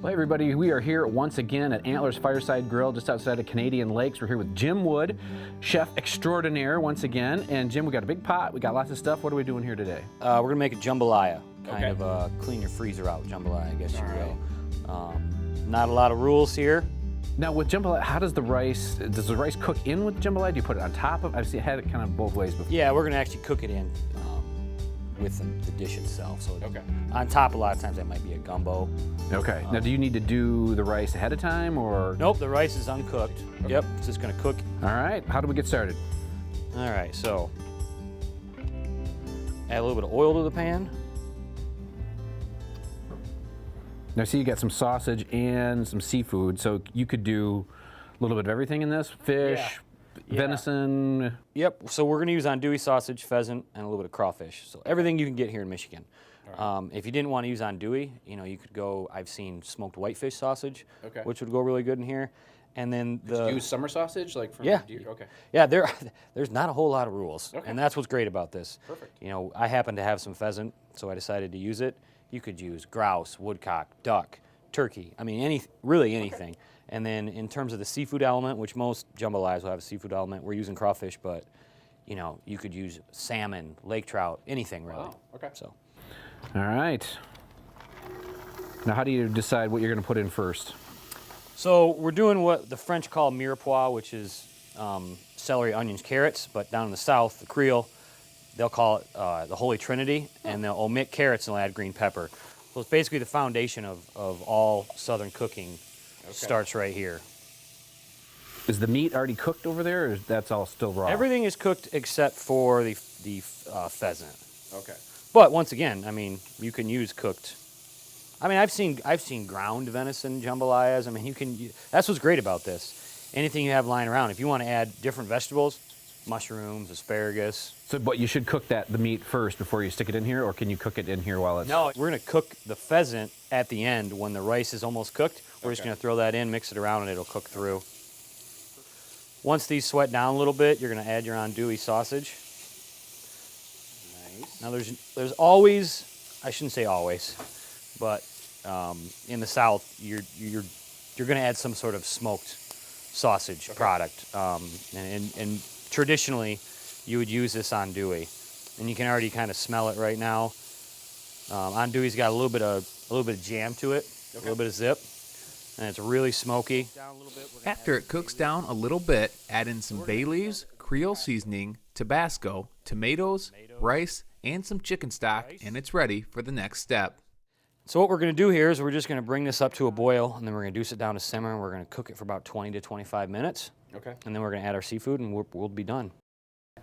Well, everybody, we are here once again at Antlers Fireside Grill just outside of Canadian Lakes. We're here with Jim Wood, chef extraordinaire once again. And Jim, we got a big pot, we got lots of stuff. What are we doing here today? We're gonna make a jambalaya, kind of clean your freezer out jambalaya, I guess you will. Not a lot of rules here. Now with jambalaya, how does the rice cook in with jambalaya? Do you put it on top of? I've had it kind of both ways before. Yeah, we're gonna actually cook it in with the dish itself. So on top, a lot of times that might be a gumbo. Okay. Now, do you need to do the rice ahead of time, or? Nope, the rice is uncooked. Okay. Yep, it's just gonna cook. All right. How do we get started? All right, so add a little bit of oil to the pan. Now, see, you got some sausage and some seafood, so you could do a little bit of everything in this: fish, venison. Yep. So we're gonna use andouille sausage, pheasant, and a little bit of crawfish. So everything you can get here in Michigan. If you didn't want to use andouille, you could go. I've seen smoked whitefish sausage, which would go really good in here. And then Did you use summer sausage, like from deer? Okay. Yeah, there's not a whole lot of rules, and that's what's great about this. Perfect. I happen to have some pheasant, so I decided to use it. You could use grouse, woodcock, duck, turkey. I mean, really anything. And then in terms of the seafood element, which most jambalayas will have a seafood element, we're using crawfish, but you could use salmon, lake trout, anything really. Oh, okay. So. All right. Now, how do you decide what you're going to put in first? So we're doing what the French call mirepoix, which is celery, onions, carrots, but down in the South, the Creole, they'll call it the Holy Trinity, and they'll omit carrots and they'll add green pepper. So it's basically the foundation of all Southern cooking starts right here. Is the meat already cooked over there, or that's all still raw? Everything is cooked except for the pheasant. Okay. But once again, I mean, you can use cooked. I mean, I've seen ground venison jambalayas. I mean, that's what's great about this. Anything you have lying around. If you want to add different vegetables, mushrooms, asparagus. So, but you should cook the meat first before you stick it in here, or can you cook it in here while it's? No, we're gonna cook the pheasant at the end when the rice is almost cooked. We're just gonna throw that in, mix it around, and it'll cook through. Once these sweat down a little bit, you're gonna add your andouille sausage. Nice. Now there's always, I shouldn't say always, but in the South, you're gonna add some sort of smoked sausage product, and traditionally, you would use this andouille, and you can already kind of smell it right now. Andouille's got a little bit of jam to it, a little bit of zip, and it's really smoky. After it cooks down a little bit, add in some bay leaves, Creole seasoning, Tabasco, tomatoes, rice, and some chicken stock, and it's ready for the next step. So what we're going to do here is we're just going to bring this up to a boil, and then we're going to reduce it down to simmer, and we're going to cook it for about 20 to 25 minutes. Okay. And then we're going to add our seafood, and we'll be done.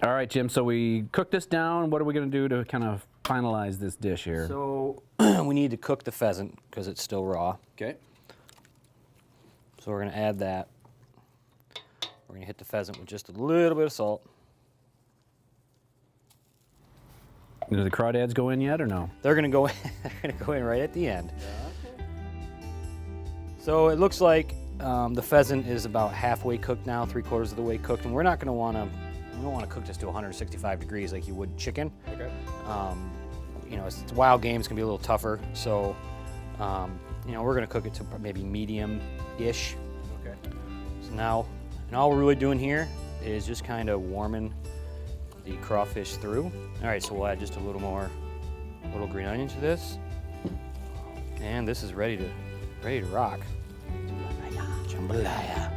All right, Jim, so we cooked this down. What are we going to do to kind of finalize this dish here? So we need to cook the pheasant because it's still raw. Okay. So we're going to add that. We're going to hit the pheasant with just a little bit of salt. Do the crawdads go in yet or no? They're going to go in, right at the end. So it looks like the pheasant is about halfway cooked now, 3/4 of the way cooked, and we don't want to cook this to 165 degrees like you would chicken. Okay. It's wild game. It's going to be a little tougher. So, we're going to cook it to maybe medium-ish. Okay. So now, and all we're really doing here is just kind of warming the crawfish through. All right, so we'll add just a little green onion to this, and this is ready to rock. Jambalaya.